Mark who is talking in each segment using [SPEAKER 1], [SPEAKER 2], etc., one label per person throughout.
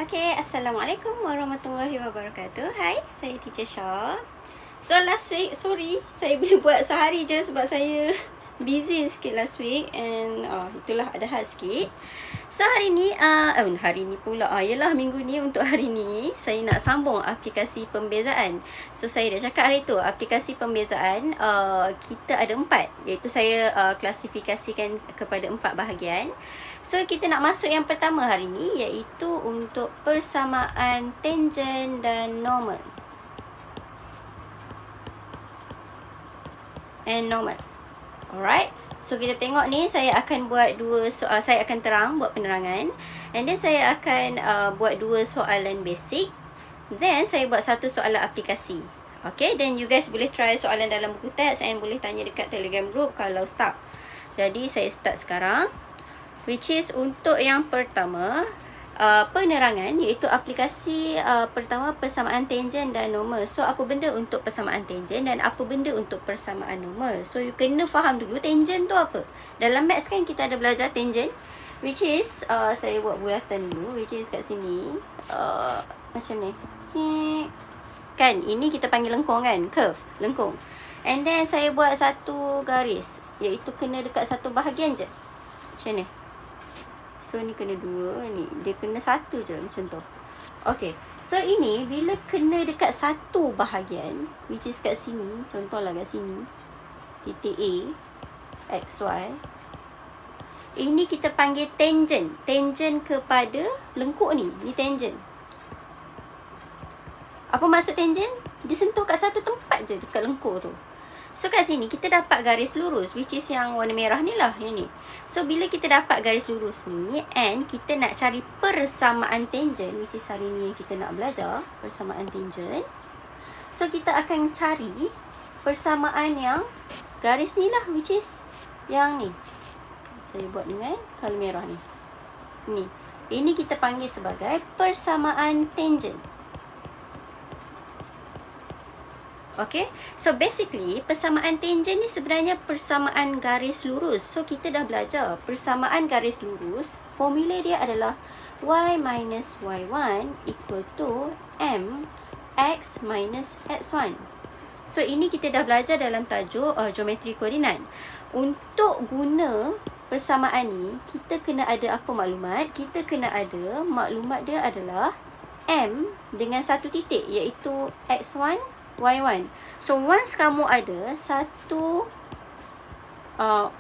[SPEAKER 1] Okay, Assalamualaikum warahmatullahi wabarakatuh. Hai, saya Teacher Shah. So last week, sorry, saya boleh buat sehari je sebab saya busy sikit last week and itulah ada hal sikit. So hari ni, hari ni pula, yelah minggu ni untuk hari ni, saya nak sambung aplikasi pembezaan. So saya dah cakap hari tu, aplikasi pembezaan kita ada 4, iaitu saya klasifikasikan kepada 4 bahagian. So kita nak masuk yang pertama hari ni, iaitu untuk persamaan tangent dan normal. And normal. Alright. So kita tengok ni, saya akan buat dua soal, saya akan terang buat penerangan. And then saya akan buat 2 soalan basic. Then saya buat 1 soalan aplikasi. Okay, then you guys boleh try soalan dalam buku teks and boleh tanya dekat Telegram group kalau stuck. Jadi saya start sekarang. Which is untuk yang pertama, penerangan, iaitu aplikasi pertama persamaan tangent dan normal. So apa benda untuk persamaan tangent dan apa benda untuk persamaan normal. So you kena faham dulu tangent tu apa. Dalam maths kan kita ada belajar tangent, which is saya buat bulatan dulu, which is kat sini macam ni. Kan ini kita panggil lengkung kan, curve, lengkung. And then saya buat satu garis, iaitu kena dekat satu bahagian je. Macam ni. So ni kena 2, ni dia kena 1 je macam tu. Okay, so ini bila kena dekat satu bahagian, which is kat sini, contohlah kat sini, titik A, XY, ini kita panggil tangent. Tangent kepada lengkuk ni tangent. Apa maksud tangent? Dia sentuh kat satu tempat je dekat lengkuk tu. So kat sini kita dapat garis lurus, which is yang warna merah ni lah, yang ni. So bila kita dapat garis lurus ni and kita nak cari persamaan tangent, which is hari ni kita nak belajar persamaan tangent. So kita akan cari persamaan yang garis ni lah, which is yang ni. Saya buat dengan color merah ni. Ni. Ini kita panggil sebagai persamaan tangent. Okay, so basically persamaan tangent ni sebenarnya persamaan garis lurus. So kita dah belajar persamaan garis lurus, formula dia adalah y minus y1 equal to mx minus x1. So ini kita dah belajar dalam tajuk geometri koordinat. Untuk guna persamaan ni, kita kena ada apa maklumat? Kita kena ada maklumat dia adalah m dengan satu titik, iaitu x1 y1. So once kamu ada satu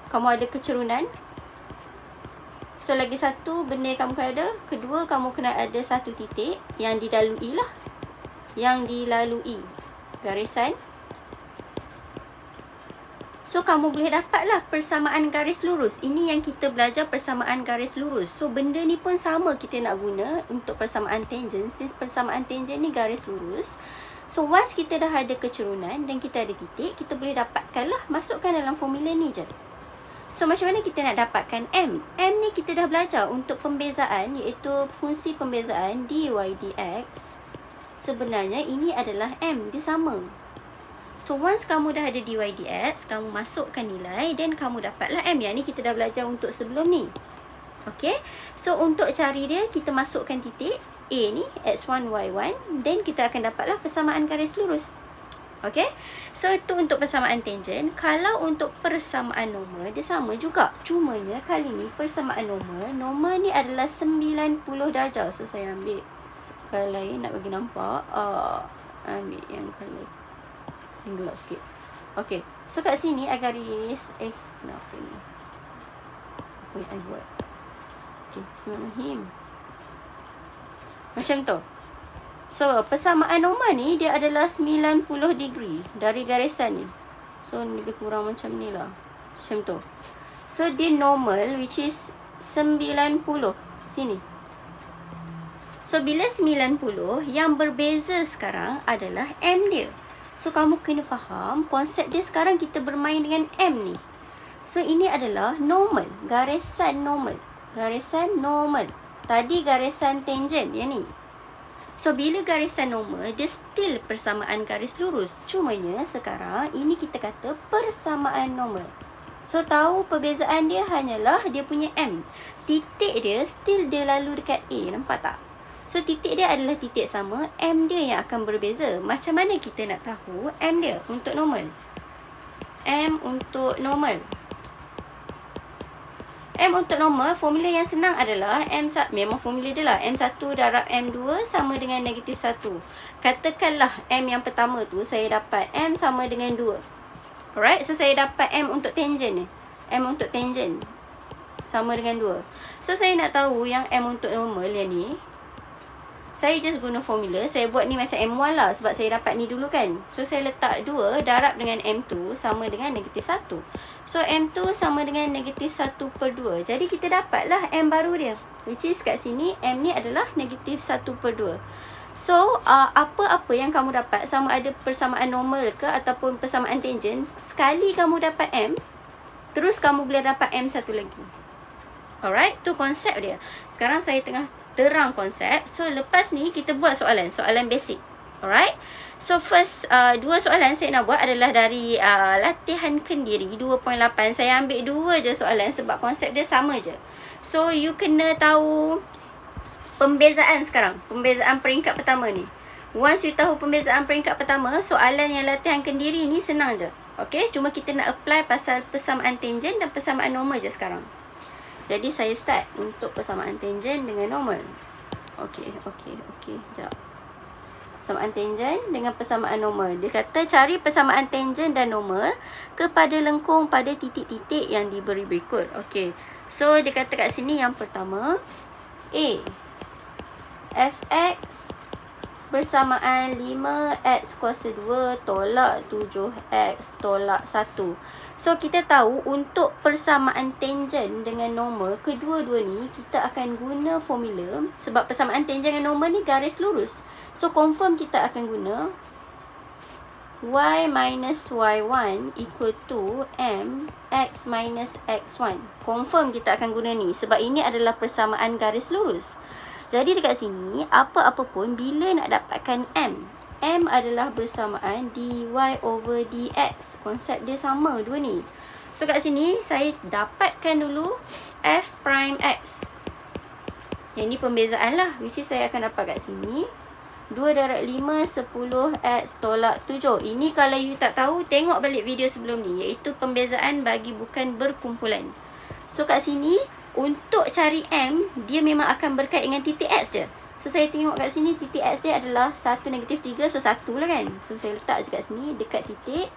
[SPEAKER 1] kamu ada kecerunan, so lagi satu benda yang kamu kena ada, kedua kamu kena ada satu titik yang dilalui lah, yang dilalui garisan. So kamu boleh dapatlah persamaan garis lurus. Ini yang kita belajar persamaan garis lurus. So benda ni pun sama kita nak guna untuk persamaan tangent, since persamaan tangent ni garis lurus. So once kita dah ada kecerunan dan kita ada titik, kita boleh dapatkan lah, masukkan dalam formula ni je. So macam mana kita nak dapatkan M? M ni kita dah belajar untuk pembezaan, iaitu fungsi pembezaan dy dx. Sebenarnya ini adalah M, dia sama. So once kamu dah ada dy dx, kamu masukkan nilai dan kamu dapatlah M. Yang ni kita dah belajar untuk sebelum ni. Okay, so untuk cari dia, kita masukkan titik A ni, x1, y1, then kita akan dapatlah persamaan garis lurus. Okay, so itu untuk persamaan tangent. Kalau untuk persamaan normal, dia sama juga. Cumanya kali ni persamaan normal, normal ni adalah 90 darjah. So saya ambil color lain nak bagi nampak. Ambil yang color yang gelap sikit. Okay, so kat sini ada garis, kenapa ni? Apa yang I buat? Okay, bismillahirrahmanirrahim. Macam tu. So persamaan normal ni dia adalah 90 degree dari garisan ni. So lebih kurang macam ni lah, macam tu. So dia normal, which is 90 sini. So bila 90, yang berbeza sekarang adalah M dia. So kamu kena faham konsep dia. Sekarang kita bermain dengan M ni. So ini adalah normal, garisan normal. Garisan normal. Tadi garisan tangent yang ni. So bila garisan normal, dia still persamaan garis lurus. Cumanya sekarang ini kita kata persamaan normal. So tahu perbezaan dia hanyalah dia punya M. Titik dia still dia lalu dekat A, nampak tak? So titik dia adalah titik sama, M dia yang akan berbeza. Macam mana kita nak tahu M dia untuk normal? M untuk normal. M untuk normal, formula yang senang adalah memang formula dia lah, M1 darab M2 sama dengan negatif 1. Katakanlah M yang pertama tu saya dapat M sama dengan 2. Alright, so saya dapat M untuk tangent ni. M untuk tangent sama dengan 2. So saya nak tahu yang M untuk normal yang ni, saya just guna formula. Saya buat ni macam M1 lah, sebab saya dapat ni dulu kan. So saya letak 2 darab dengan M2 sama dengan negatif 1. So M2 sama dengan negatif 1/2. Jadi kita dapatlah M baru dia, which is kat sini M ni adalah negatif 1/2. So apa-apa yang kamu dapat, sama ada persamaan normal ke ataupun persamaan tangent, sekali kamu dapat M, terus kamu boleh dapat M satu lagi. Alright, tu konsep dia. Sekarang saya tengah terang konsep. So lepas ni kita buat soalan basic. Alright. So first dua soalan saya nak buat adalah dari latihan kendiri 2.8. Saya ambil 2 je soalan sebab konsep dia sama je. So you kena tahu pembezaan sekarang. Pembezaan peringkat pertama ni. Once you tahu pembezaan peringkat pertama, soalan yang latihan kendiri ni senang je. Okay, cuma kita nak apply pasal persamaan tangent dan persamaan normal je sekarang. Jadi saya start untuk persamaan tangent dengan normal. Okey. Sekejap. Persamaan tangent dengan persamaan normal. Dia kata cari persamaan tangent dan normal kepada lengkung pada titik-titik yang diberi berikut. Okey. So dia kata kat sini yang pertama, A. Fx bersamaan 5x kuasa 2 tolak 7x tolak 1. So kita tahu untuk persamaan tangent dengan normal, kedua-dua ni kita akan guna formula. Sebab persamaan tangent dengan normal ni garis lurus. So confirm kita akan guna y minus y1 equal to mx minus x1. Confirm kita akan guna ni sebab ini adalah persamaan garis lurus. Jadi dekat sini, apa-apa pun bila nak dapatkan M adalah bersamaan dy over dx. Konsep dia sama dua ni. So kat sini, saya dapatkan dulu f prime x. Yang ni pembezaan lah, which is saya akan dapat kat sini 2 darab 5, 10x tolak 7. Ini kalau you tak tahu, tengok balik video sebelum ni, iaitu pembezaan bagi bukan berkumpulan. So kat sini, untuk cari M, dia memang akan berkait dengan titik X je. So saya tengok kat sini, titik X dia adalah 1, negatif 3. So 1 lah kan. So saya letak je kat sini, dekat titik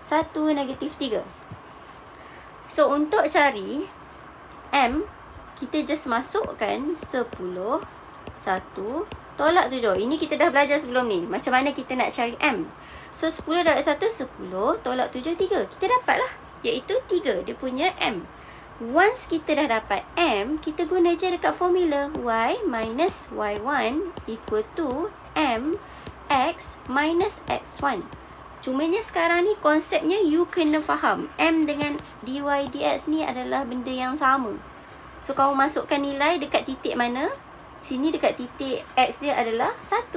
[SPEAKER 1] 1, negatif 3. So untuk cari M, kita just masukkan 10, 1, tolak 7. Ini kita dah belajar sebelum ni, macam mana kita nak cari M. So 10 darab 1, 10, tolak 7, 3. Kita dapat lah, iaitu 3, dia punya M. Once kita dah dapat M, kita guna je dekat formula y minus y1 equal to mx minus x1. Cumanya sekarang ni konsepnya you kena faham. M dengan dy dx ni adalah benda yang sama. So kamu masukkan nilai dekat titik mana? Sini dekat titik x dia adalah 1.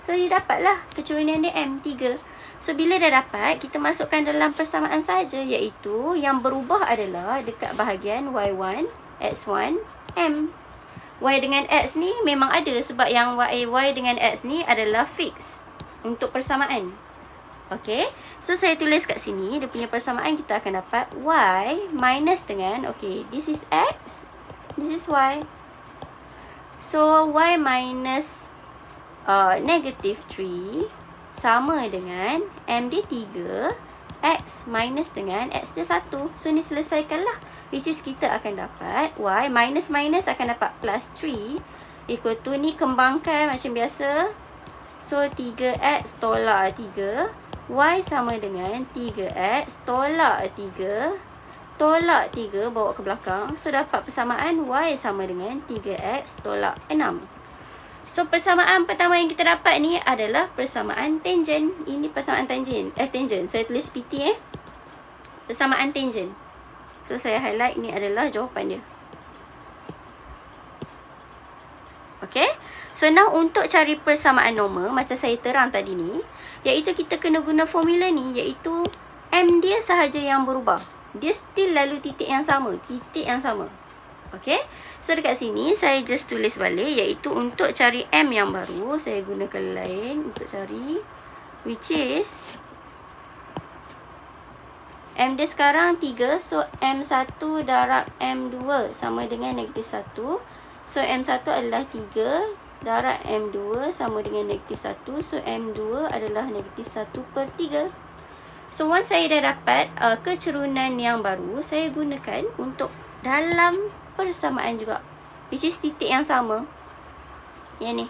[SPEAKER 1] So you dapatlah kecurangan dia M, 3. So bila dah dapat, kita masukkan dalam persamaan saja, iaitu yang berubah adalah dekat bahagian y1, x1, m. Y dengan x ni memang ada sebab yang y dengan x ni adalah fix untuk persamaan. Okay, so saya tulis kat sini, dia punya persamaan kita akan dapat y minus dengan, okay, this is x, this is y. So y minus negative 3 sama dengan M dia 3, X minus dengan X dia 1. So ni selesaikanlah, which is kita akan dapat Y minus akan dapat plus 3 equal to, ni kembangkan macam biasa. So 3X tolak 3, Y sama dengan 3X tolak 3 tolak 3 bawa ke belakang. So dapat persamaan Y sama dengan 3X tolak 6. So persamaan pertama yang kita dapat ni adalah persamaan tangent. Ini persamaan tangent. Tangent. Saya tulis PT persamaan tangent. So saya highlight, ni adalah jawapan dia. Okay. So now untuk cari persamaan normal, macam saya terang tadi ni, iaitu kita kena guna formula ni, iaitu M dia sahaja yang berubah. Dia still lalu titik yang sama. Okay. So dekat sini saya just tulis balik, iaitu untuk cari M yang baru, saya gunakan lain untuk cari, which is M dia sekarang 3. So M1 darab M2 sama dengan negatif 1. So M1 adalah 3 darab M2 sama dengan negatif 1. So M2 adalah negatif 1/3. So once saya dah dapat kecerunan yang baru, saya gunakan untuk dalam persamaan juga, which is titik yang sama, yang ni.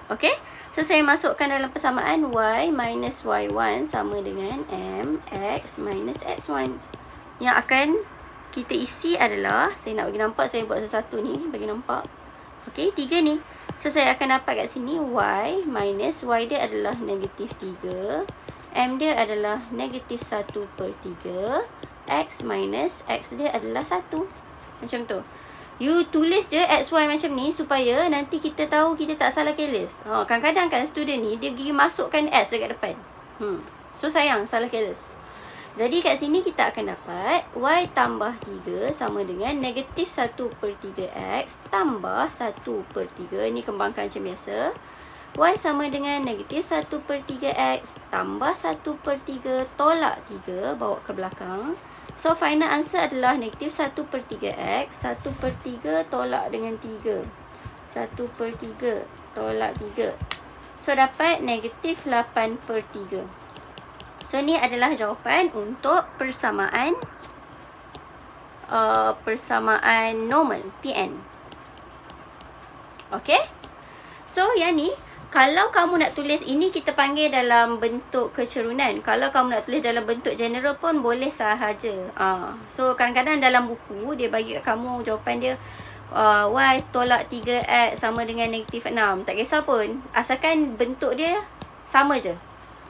[SPEAKER 1] Okay. So saya masukkan dalam persamaan Y minus Y1 sama dengan MX minus X1. Yang akan kita isi adalah, saya nak bagi nampak, saya buat satu-satu ni bagi nampak. Okay, 3 ni. So saya akan dapat kat sini Y minus Y dia adalah negatif 3, M dia adalah negatif 1/3, X minus X dia adalah 1. Macam tu. You tulis je XY macam ni supaya nanti kita tahu kita tak salah careless. Kadang-kadang kan student ni dia pergi masukkan S dekat depan. So sayang, salah careless. Jadi kat sini kita akan dapat Y tambah 3 sama dengan negatif 1/3X tambah 1/3. Ni kembangkan macam biasa. Y sama dengan negatif 1/3X tambah 1/3 tolak 3, bawa ke belakang. So final answer adalah negatif 1/3X, 1/3 tolak dengan 3, 1/3 tolak 3. So dapat negatif 8/3. So ni adalah jawapan untuk persamaan normal, PN. Okay. So yang ni, kalau kamu nak tulis ini, kita panggil dalam bentuk kecerunan. Kalau kamu nak tulis dalam bentuk general pun boleh sahaja. So kadang-kadang dalam buku dia bagi kat kamu jawapan dia Y tolak 3X sama dengan negatif 6. Tak kisah pun, asalkan bentuk dia sama je.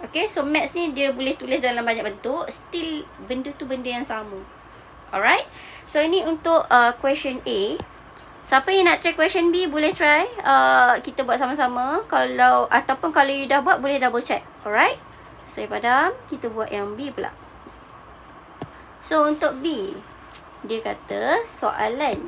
[SPEAKER 1] Okay, so maths ni dia boleh tulis dalam banyak bentuk, still benda tu benda yang sama. Alright. So ini untuk question A. Siapa yang nak try question B, boleh try. Kita buat sama-sama. Ataupun kalau you dah buat, boleh double check. Alright. Saya padam. Kita buat yang B pula. So untuk B, dia kata soalan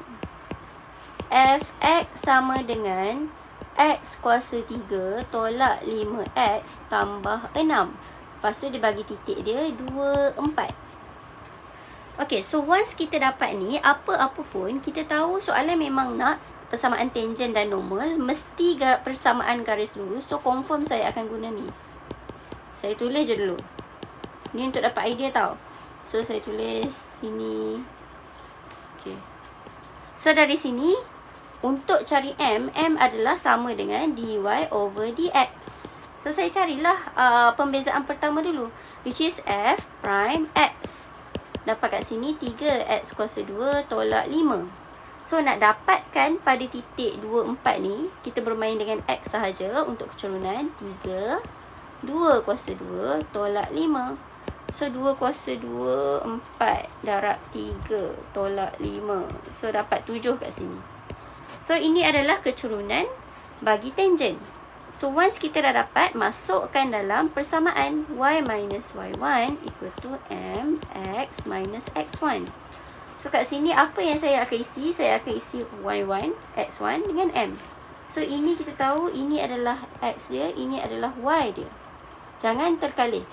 [SPEAKER 1] Fx sama dengan X kuasa 3 tolak 5X tambah 6. Lepas tu dia bagi titik dia 2, 4. Okay, so once kita dapat ni, apa-apa pun, kita tahu soalan memang nak persamaan tangent dan normal, mesti persamaan garis lurus. So confirm saya akan guna ni. Saya tulis je dulu. Ni untuk dapat idea tau. So saya tulis sini. Okay. So dari sini, untuk cari M adalah sama dengan dy over dx. So saya carilah pembezaan pertama dulu, which is f prime x. Dapat kat sini 3x kuasa 2 tolak 5. So nak dapatkan pada titik 2, 4 ni, kita bermain dengan x sahaja untuk kecerunan. 3, 2 kuasa 2 tolak 5. So 2 kuasa 2, 4 darab 3 tolak 5. So dapat 7 kat sini. So ini adalah kecerunan bagi tangent. So once kita dah dapat, masukkan dalam persamaan y minus y1 equal to mx minus x1. So kat sini apa yang saya akan isi? Saya akan isi y1, x1 dengan m. So ini kita tahu ini adalah x dia, ini adalah y dia. Jangan terkalih.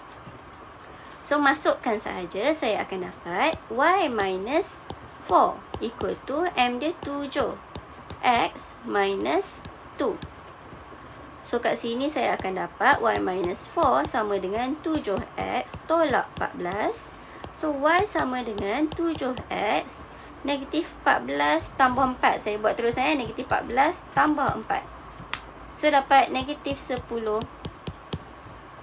[SPEAKER 1] So masukkan sahaja, saya akan dapat y minus 4 equal to m dia 7, x minus 2. So kat sini saya akan dapat y minus 4 sama dengan 7x tolak 14. So y sama dengan 7x negatif 14 tambah 4. Saya buat terus negatif 14 tambah 4. So dapat negatif 10.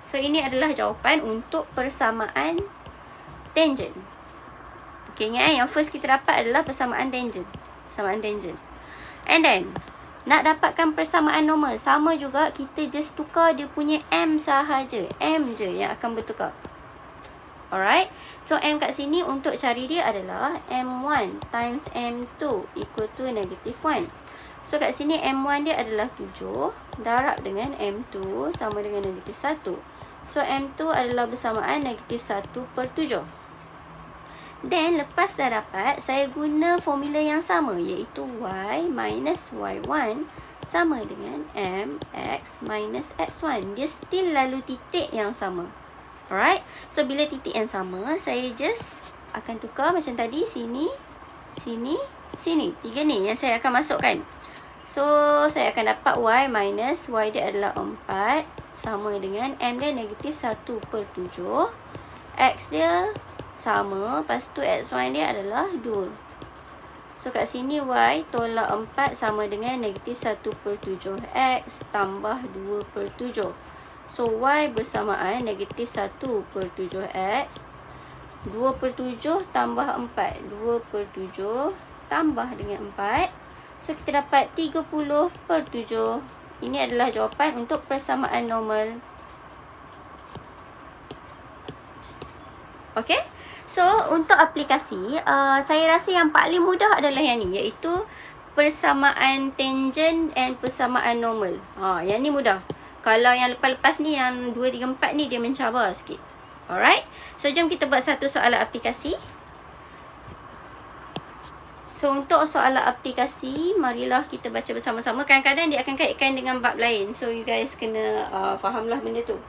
[SPEAKER 1] So ini adalah jawapan untuk persamaan tangent. Okay, ingat yang first kita dapat adalah persamaan tangent. Persamaan tangent. And then nak dapatkan persamaan normal, sama juga, kita just tukar dia punya M sahaja. M je yang akan bertukar. Alright. So M kat sini untuk cari dia adalah M1 times M2 equal to negative 1. So kat sini M1 dia adalah 7 darab dengan M2 sama dengan negatif 1. So M2 adalah bersamaan negatif 1/7. Then lepas dah dapat, saya guna formula yang sama, iaitu y minus y1 sama dengan mx minus x1. Dia still lalu titik yang sama. Alright, so bila titik yang sama, saya just akan tukar macam tadi, sini, sini, sini. 3 ni yang saya akan masukkan. So, saya akan dapat y minus y dia adalah 4 sama dengan m dia negatif 1/7. X dia sama, lepas tu x1 dia adalah 2. So, kat sini y tolak 4 sama dengan negatif 1/7. X tambah 2/7. So, y bersamaan negatif 1/7x. 2/7 tambah 4. 2/7 tambah dengan 4. So, kita dapat 30/7. Ini adalah jawapan untuk persamaan normal. Okay? So, untuk aplikasi, saya rasa yang paling mudah adalah yang ni, iaitu persamaan tangent and persamaan normal. Yang ni mudah. Kalau yang lepas-lepas ni, yang 2, 3, 4 ni, dia mencabar sikit. Alright? So, jom kita buat satu soalan aplikasi. So, untuk soalan aplikasi, marilah kita baca bersama-sama. Kadang-kadang dia akan kaitkan dengan bab lain. So, you guys kena fahamlah benda tu.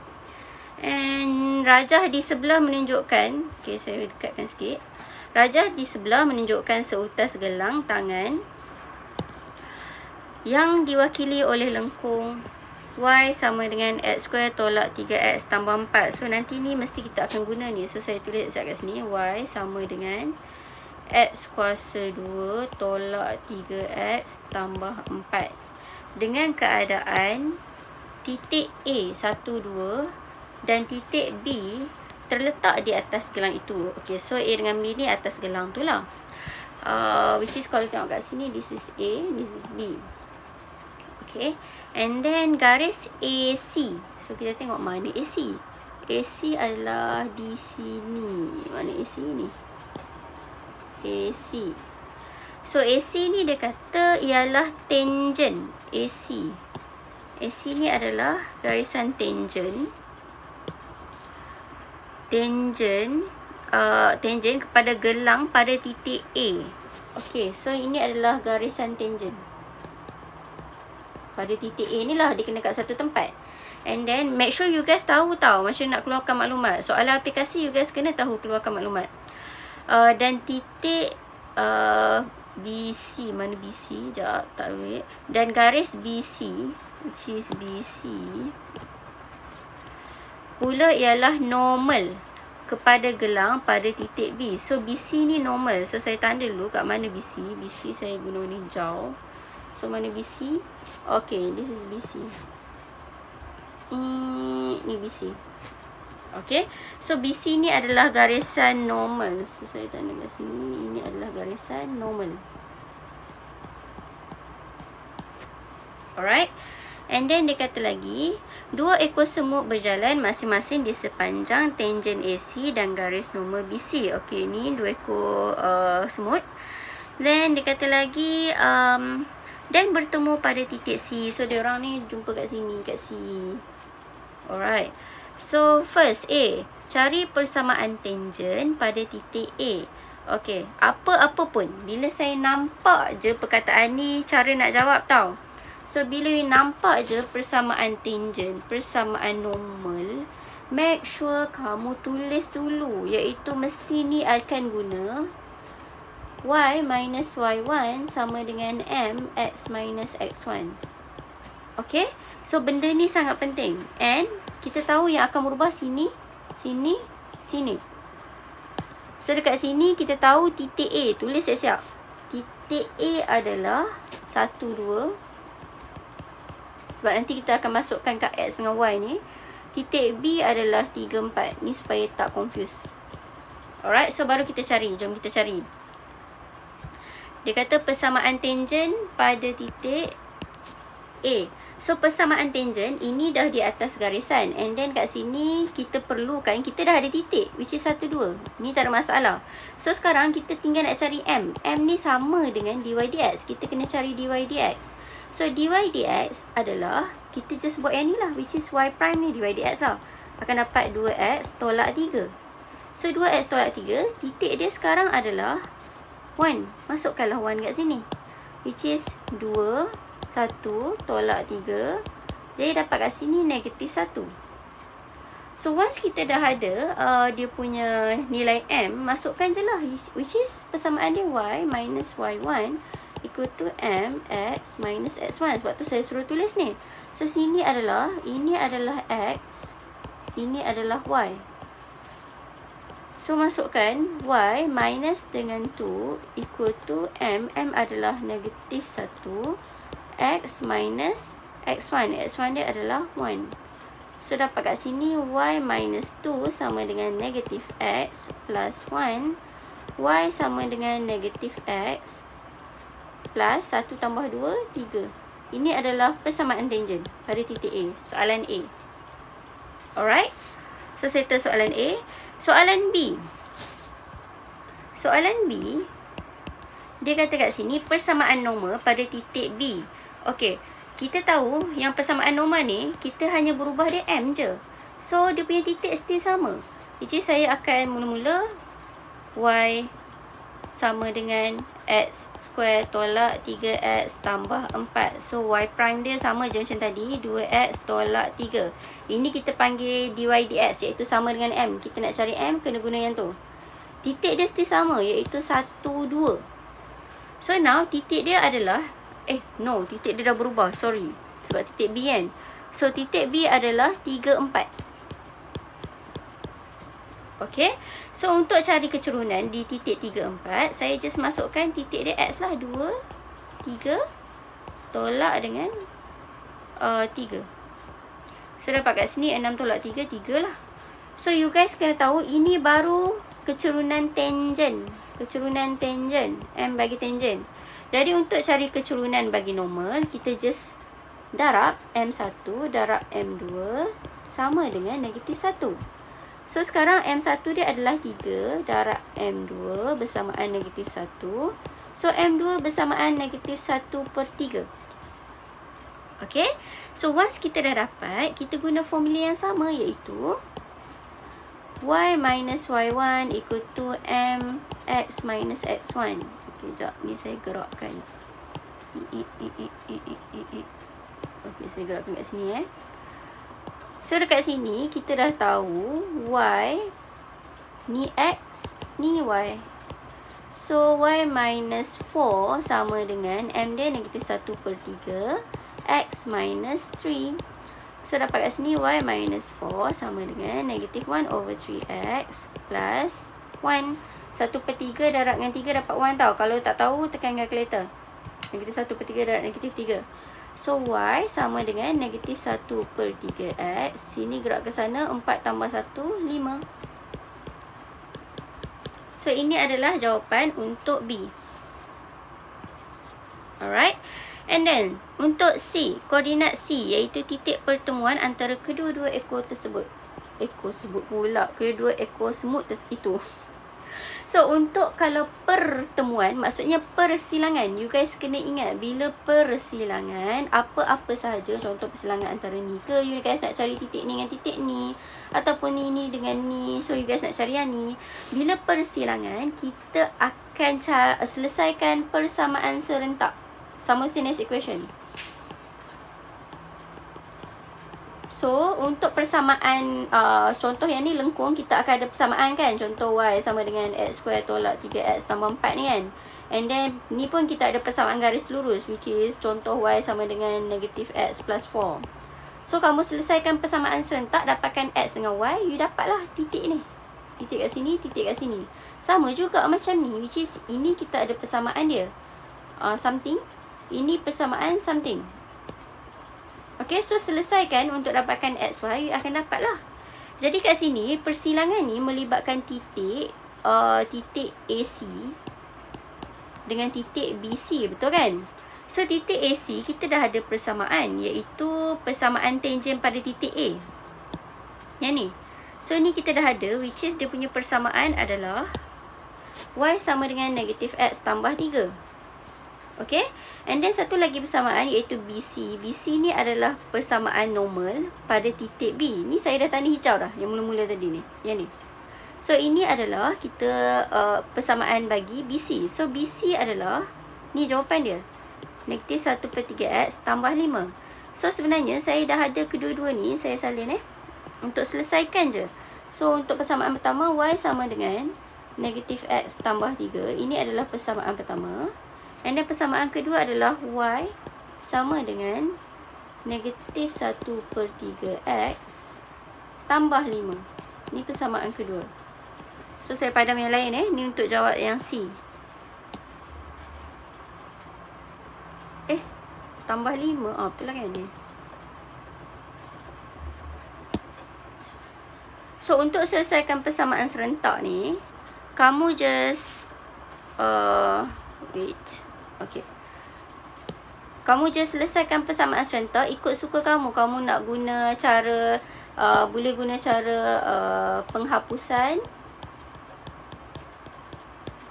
[SPEAKER 1] And rajah di sebelah menunjukkan, okay, saya dekatkan sikit. Rajah di sebelah menunjukkan seutas gelang tangan yang diwakili oleh lengkung y sama dengan x square tolak 3x tambah 4. So, nanti ni mesti kita akan guna ni. So, saya tulis kat sini, y sama dengan x kuasa 2 tolak 3x tambah 4. Dengan keadaan titik A 1, 2 dan titik B terletak di atas gelang itu. Okay, so A dengan B ni atas gelang tu lah. Which is kalau tengok kat sini, this is A, this is B. Okay, and then garis AC. So, kita tengok mana AC. AC adalah di sini. Mana AC ni? AC. So, AC ni dia kata ialah tangent AC. AC ni adalah garisan tangent. Tangent kepada gelang pada titik A. Okay, so ini adalah garisan tangent. Pada titik A ni lah, dia kena kat satu tempat. And then, make sure you guys tahu macam nak keluarkan maklumat. Soalan aplikasi, you guys kena tahu keluarkan maklumat. Dan titik BC, mana BC? Sekejap, tak wait. Dan garis BC, which is BC, pula ialah normal kepada gelang pada titik B. So, BC ni normal. So, saya tanda dulu kat mana BC. BC saya guna ni hijau. So, mana BC? Okay, this is BC. Ni BC. Okay. So, BC ni adalah garisan normal. So, saya tanda kat sini. Ini adalah garisan normal. Alright. And then, dia kata lagi, 2 ekor semut berjalan masing-masing di sepanjang tangent AC dan garis normal BC. Okay, ni 2 ekor semut. Then, dia kata lagi, dan bertemu pada titik C. So, dia orang ni jumpa kat sini, kat C. Alright. So, first A, cari persamaan tangent pada titik A. Okay, apa-apa pun, bila saya nampak je perkataan ni, cara nak jawab tau. So, bila you nampak je persamaan tangent, persamaan normal, make sure kamu tulis dulu. Iaitu mesti ni akan guna y minus y1 sama dengan mx minus x1. Okay? So, benda ni sangat penting. And, kita tahu yang akan berubah sini, sini, sini. So, dekat sini, kita tahu titik A. Tulis siap-siap. Titik A adalah 1, 2. Sebab nanti kita akan masukkan kat X dengan Y ni. Titik B adalah 3, 4. Ni supaya tak confuse. Alright, so baru kita cari. Jom kita cari. Dia kata persamaan tangent pada titik A. So, persamaan tangent, ini dah di atas garisan. And then kat sini, kita perlukan, kita dah ada titik. Which is 1, 2. Ni tak ada masalah. So, sekarang kita tinggal nak cari M. M ni sama dengan dy dx. Kita kena cari dy dx. So, dy dx adalah, kita just buat yang ni lah. Which is y prime ni dy dx lah. Akan dapat 2x tolak 3. So 2x tolak 3, titik dia sekarang adalah 1. Masukkanlah 1 kat sini, which is 2, 1 tolak 3. Jadi dapat kat sini negatif 1. So once kita dah ada dia punya nilai M, masukkan je lah, which is persamaan dia y minus y1 equal to mx minus x1. Sebab tu saya suruh tulis ni. So sini adalah, ini adalah x, ini adalah y. So masukkan y minus dengan 2 equal to m adalah negatif 1, x minus x1 dia adalah 1. So dapat kat sini y minus 2 sama dengan negatif x plus 1. Y sama dengan negatif x plus 1 tambah 2, 3. Ini adalah persamaan tangent pada titik A, soalan A. Alright. So settle soalan A. Soalan B. Soalan B, dia kata kat sini persamaan normal pada titik B. Okey. Kita tahu yang persamaan normal ni, kita hanya berubah dia M je. So, dia punya titik still sama. Jadi, saya akan mula-mula y sama dengan x square tolak 3x tambah 4. So, y prime dia sama je macam tadi, 2x tolak 3. Ini kita panggil dy dx, iaitu sama dengan M. Kita nak cari M, kena guna yang tu. Titik dia still sama, iaitu 1, 2. So, now titik dia adalah titik dia dah berubah, sorry. Sebab titik B kan. So, titik B adalah 3, 4. Okay. So, untuk cari kecerunan di titik 3, 4, saya just masukkan titik dia X lah. 2, 3, tolak dengan 3. So, dapat kat sini 6 tolak 3, 3 lah. So, you guys kena tahu, ini baru kecerunan tangent. Kecerunan tangent. M bagi tangent. Jadi, untuk cari kecerunan bagi normal, kita just darab M1 darab M2 sama dengan negatif 1. So, sekarang M1 dia adalah 3 darab M2 bersamaan negatif 1. So, M2 bersamaan negatif 1 per 3. Okay. So, once kita dah dapat, kita guna formula yang sama, iaitu y minus y1 equal to mx minus x1. Okay, sekejap. Ni saya gerakkan. Okay, saya gerakkan kat sini So, dekat sini, kita dah tahu y, ni x, ni y. So, y minus 4 sama dengan m dia negatif 1 per 3, x minus 3. So, dapat kat sini y minus 4 sama dengan negatif 1 over 3x plus 1. 1 per 3 darab dengan 3 dapat 1 tau. Kalau tak tahu, tekan calculator. Negatif 1 per 3 darab negatif 3. So, y sama dengan negatif 1 per 3x. Sini gerak ke sana, 4 tambah 1, 5. So, ini adalah jawapan untuk B. Alright. And then, untuk C, koordinat C, iaitu titik pertemuan antara kedua-dua ekor tersebut. Ekor sebut pula, kedua-dua ekor semut itu. So, untuk kalau pertemuan, maksudnya persilangan. You guys kena ingat, bila persilangan, apa-apa sahaja, contoh persilangan antara ni ke, you guys nak cari titik ni dengan titik ni, ataupun ni dengan ni, so you guys nak cari yang ni. Bila persilangan, kita akan selesaikan persamaan serentak. Simultaneous equation. So, untuk persamaan, contoh yang ni lengkung, kita akan ada persamaan kan. Contoh y sama dengan x square tolak 3x tambah 4 ni kan. And then, ni pun kita ada persamaan garis lurus, which is contoh y sama dengan negatif x plus 4. So, kamu selesaikan persamaan serentak, dapatkan x dengan y, you dapatlah titik ni. Titik kat sini, titik kat sini. Sama juga macam ni, which is ini kita ada persamaan dia. Something. Ini persamaan something. Okay, so selesaikan untuk dapatkan XY, you akan dapatlah. Jadi kat sini, persilangan ni melibatkan titik titik AC dengan titik BC, betul kan? So, titik AC, kita dah ada persamaan, iaitu persamaan tangent pada titik A. Yang ni. So, ni kita dah ada, which is dia punya persamaan adalah Y sama dengan negatif X tambah 3. Okay? And then satu lagi persamaan iaitu BC. BC ni adalah persamaan normal pada titik B. Ni saya dah tanda hijau dah yang mula-mula tadi ni. Yang ni. So ini adalah kita persamaan bagi BC. So BC adalah, ni jawapan dia, negatif 1/3x tambah 5. So sebenarnya saya dah ada kedua-dua ni, saya salin untuk selesaikan je. So untuk persamaan pertama, y sama dengan negatif x tambah 3. Ini adalah persamaan pertama. And then persamaan kedua adalah y sama dengan negatif 1/3x tambah 5. Ni persamaan kedua. So saya padam yang lain ni untuk jawab yang C. Tambah 5. Betul lah kan ni. So untuk selesaikan persamaan serentak ni, kamu just wait. Okay. Kamu just selesaikan persamaan serentak ikut suka kamu. Kamu nak guna cara boleh guna cara penghapusan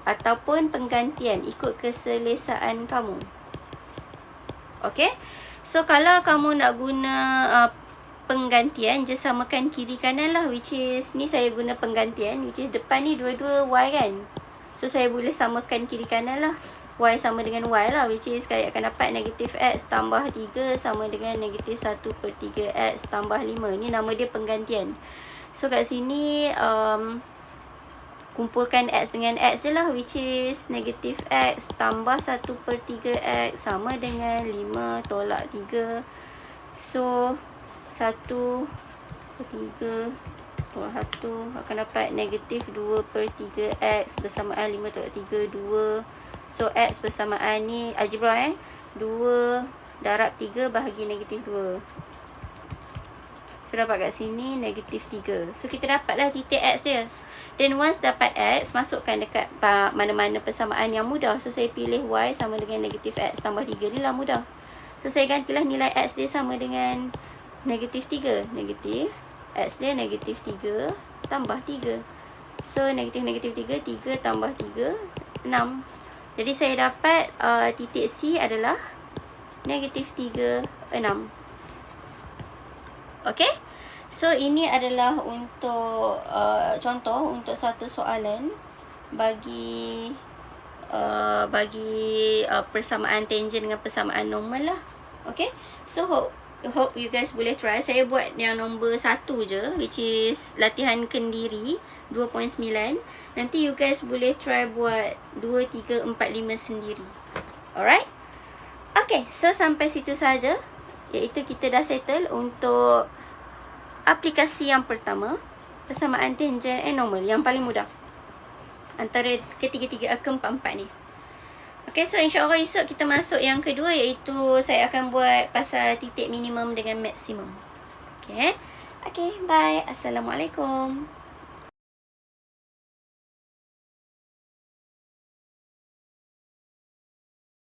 [SPEAKER 1] ataupun penggantian, ikut keselesaan kamu. Okay. So kalau kamu nak guna penggantian, just samakan kiri kanan lah, which is ni saya guna penggantian, which is depan ni dua-dua y kan. So saya boleh samakan kiri kanan lah, y sama dengan y lah, which is saya akan dapat negatif x tambah 3 sama dengan negatif 1/3x tambah 5. Ni nama dia penggantian. So kat sini kumpulkan x dengan x je lah, which is negatif x tambah 1/3x sama dengan 5 tolak 3. So 1/3 tolak 1 akan dapat negatif 2/3x bersamaan 5 tolak 3, 2. So x bersamaan ni algebra 2 darab 3 bahagi negatif 2. So dapat kat sini negatif 3. So kita dapatlah titik x dia. Dan once dapat x, masukkan dekat mana-mana persamaan yang mudah. So saya pilih y sama dengan negatif x tambah 3. Ni lah mudah. So saya gantilah nilai x dia sama dengan negatif 3. Negatif x dia negatif 3 tambah 3. So negatif 3, 3 tambah 3, 6. Jadi saya dapat titik C adalah negatif 3, 6. Okay. So ini adalah untuk contoh untuk satu soalan bagi persamaan tangent dengan persamaan normal lah. Okay. So hope you guys boleh try. Saya buat yang nombor 1 je, which is latihan kendiri 2.9. Nanti you guys boleh try buat 2, 3, 4, 5 sendiri. Alright. Okay. So sampai situ saja, iaitu kita dah settle untuk aplikasi yang pertama, persamaan tangent normal, yang paling mudah antara ketiga-tiga keempat-empat ni. Okay, so insyaAllah esok kita masuk yang kedua, iaitu saya akan buat pasal titik minimum dengan maksimum. Okay, bye. Assalamualaikum.